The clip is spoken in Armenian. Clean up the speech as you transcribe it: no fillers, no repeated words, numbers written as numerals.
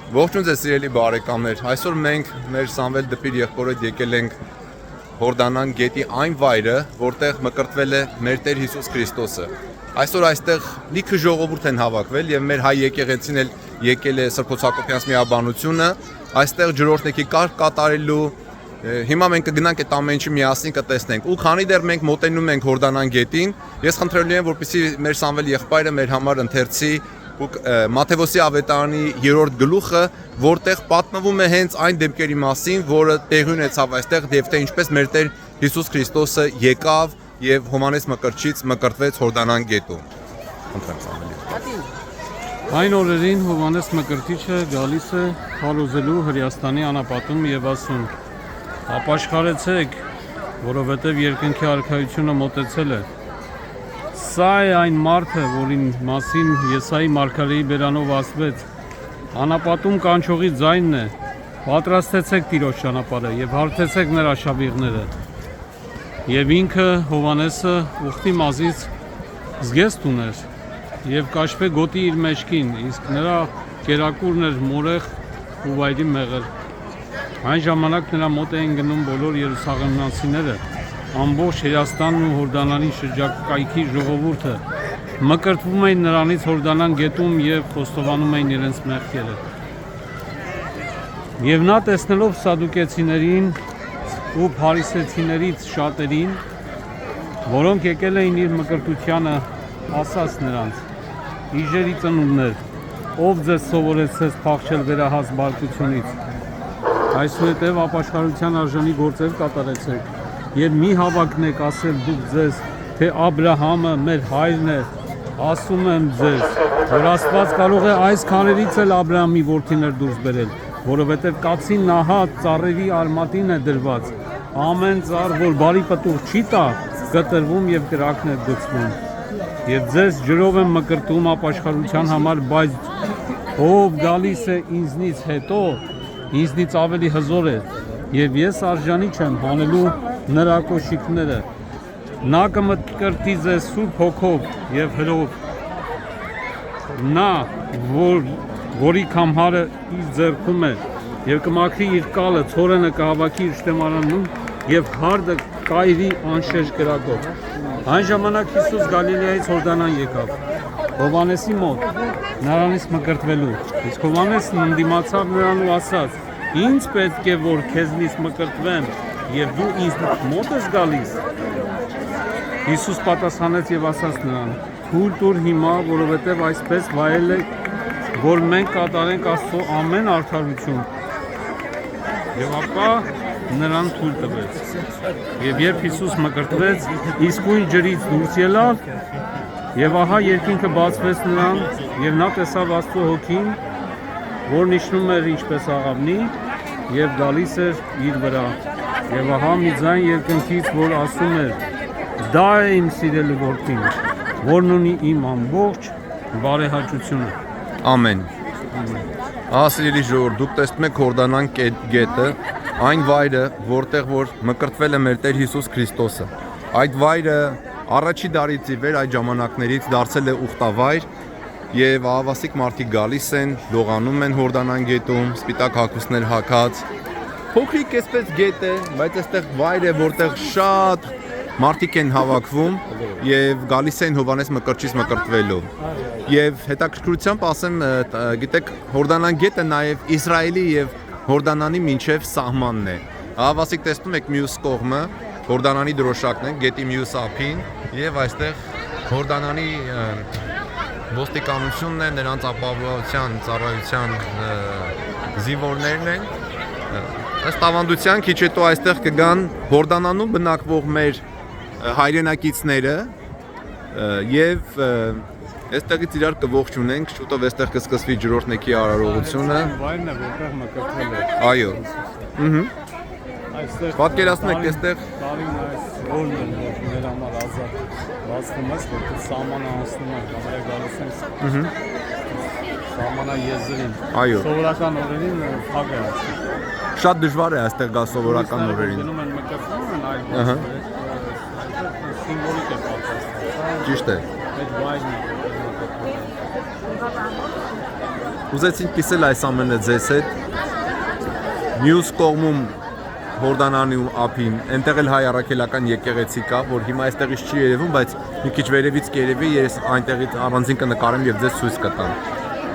Ողջույն ձեզ սիրելի բարեկամներ, այսօր մենք մեր Սամվել Դպիր եղբորոդ եկել ենք Հորդանան գետի այն վայրը, որտեղ մկրտվել է մեր Տեր Հիսուս Քրիստոսը։ Այսօր այստեղ լիքը ժողովուրդ են հավաքվել եւ մեր հայ եկեղեցին էլ եկել է Սրբոց Հակոբյանց միաբանությունը, այստեղ ջրօրհնեքի կարգ կատարելու, հիմա մենք կգնանք այդ ամեն ինչը միասին կտեսնենք։ Ու քանի դեռ մենք մոտենում ենք Հորդանան գետին, ես խնդրելու եմ, որպեսզի մեր Սամվել եղբայրը մեր համար ընթերցի Մատթեոսի ավետարանի 3-րդ գլուխը, որտեղ պատմվում է հենց այն դեպքերի մասին, որը տեղի ունեցավ այստեղ, եւ թե ինչպես մեր Տեր Հիսուս Քրիստոսը եկավ եւ Հովհաննես Մկրտչից մկրտվեց Հորդանան գետում։ Խնդրեմ Սամվելի։ Այն օրերին Հովհաննես Մկրտիչը գալիս է քարոզելու Հրեաստանի անապատում եւ ասում. «Ապաշխարեցեք, որովհետեւ երկնքի արքայությունը մոտեցել է»։ Սա է այն մարդը, որին մասին Եսայի մարգարեի բերանով ասվեց. «Անապատում կանչողի ձայնն է, պատրաստեցեք Տիրոջ ճանապարհը եւ հարթեցեք նրա շավիղները»։ Եվ ինքը Հովհաննեսը ուխտի մազից զգեստ ուներ եւ կաշվե գոտի իր մեջքին, իսկ նրա կերակուրն էր մորեղ ու վայրի մեղր։ Այն ժամանակ նրա մոտ էին գնում բոլոր երուսաղեմնացիները, ամբողջ Հրեաստանն ու Հորդանանի շրջակայքի ժողովուրդը, մկրտվում էին նրանից Հորդանան գետում եւ խոստովանում էին իրենց մեղքերը։ Եվ նա տեսնելով սադուկեցիներին ու փարիսեցիներից շատերին, որոնք եկել էին իր մկրտությանը, ասաց նրանց. «Իժերի ծնունդներ, ով ձեզ սովորեցրեց փախչել վերահաս բարկությունից։ Այսուհետև ապաշխարության արժանի գործեր կատարեցեք եւ մի հավակնեք ասել դուք ձեզ, թե Աբրահամը մեր հայրն է, ասում եմ ձեզ, որ Աստված կարող է այս քարերից էլ Աբրահամի որդիներ դուրս բերել, որովհետև կացին նահատ ծառերի արմատին է դրված, ամեն ծառ, որ բարի պտուղ չի տա, կտրվում եւ կրակն է գցվում։ Եվ ձեզ ջրով եմ մկրտում ապաշխարության համար, բայց ով գալիս է ինձնից հետո, ինձնից ավելի հզոր է, եւ ես արժանի չեմ հանելու նրա կոշիկները։ Նա կմկրտի ձեզ Սուրբ Հոգով եւ հրով։ Նա, որի քամհարը իր ձեռքում է, եւ կմաքրի իր կալը, ցորենը կհավաքի իր շտեմարանում եւ հարդը կայրի անշեշ կրակով»։ Այն ժամանակ Հիսուս Գալիլեայից Հորդանան եկավ Հովհաննեսի մոտ, նրանից մկրտվելու։ Իսկ Հովհաննեսն ընդդիմացավ նրան ու ասաց. «Ինձ պետք է որ քեզնից մկրտվեմ, եւ դու ինձ մոտ ես գալիս»։ Հիսուս պատասխանեց եւ ասաց նրան. «Թույլ տուր հիմա, որովհետեւ այսպես վայել է, որ մենք կատարենք Աստծո ամեն արդարություն»։ Եվ ապա նրան թույլ տվեց։ Եվ երբ Հիսուս մկրտվեց, իսկույն ջրից դուրս ելավ, եւ ահա երկինքը բացվեց նրան, եւ նա տեսավ Աստծո հոգին, որն իջնում էր ինչպես աղավնի, եւ գալիս էր իր վրա։ Եվ ահա մի ձայն երկնքից, որ ասում էր. «Դա է իմ սիրելի որդին, որն ունի իմ ամբողջ բարեհաճությունը»։ Ամեն։ Սիրելի ժողովուրդ, դուք տեսնում եք Հորդանան գետը, այն վայրը, որտեղ որ մկրտվել է մեր Տեր Հիսուս Քրիստոսը։ Այդ վայրը առաջի դարից ի վեր այդ ժամանակներից դարձել է ուխտավայր եւ ահավասիկ մարդիկ գալիս են, լողանում են Հորդանան գետում, սպիտակ հագուստներ հագած։ Փոքրիկ էսպես գետ է, բայց այստեղ վայր է, որտեղ շատ մարդիկ են հավաքվում եւ գալիս են Հովհաննես Մկրտչից մկրտվելու։ Եվ հետաքրքրությամբ ասեմ, գիտեք, Հորդանան գետը նաեւ Իսրայելի եւ Հորդանանի մինչեւ սահմանն է։ Ահավասիկ տեսնում եք մյուս կողմը, Հորդանանի դրոշակն է, գետի մյուս ափին եւ այստեղ Հորդանանի ոստիկանությունն է, նրանց ապահովության ծառայության զինվորներն են։ Ըստ ավանդության քիչ հետո այստեղ կգան Հորդանանում բնակվող մեր հայրենակիցները եւ այստեղից իրար կողջունենք, շուտով այստեղ կսկսվի ջրօրհնեքի արարողությունը։ Վայրն է, որտեղ մկրտվել է։ Այո։ Պատկերացնում եք այստեղ տարին այս որն է մեր համար ազատ բացվում է, որ սահմանը անցնում է, կամ գալիս են սահմանա եզրին։ Այո։ Սովորական օրերին փակ է ասում։ Շատ դժվար է այստեղ գալ սովորական օրերին։ Գնում են մկրտվում են այլ սիմվոլիկ է պատրաստվում։ Ճիշտ է։ Այդ վայրն է։ ուզեցինք կիսել այս ամենը ձեզ հետ։ Մյուս կողմում Հորդանանի ափին, այնտեղ էլ հայ առաքելական եկեղեցի կա, որ հիմա այստեղից չի երևում, բայց մի քիչ վերևից կերևի, ես այնտեղից առանձին կնկարեմ եւ ձեզ ցույց կտամ։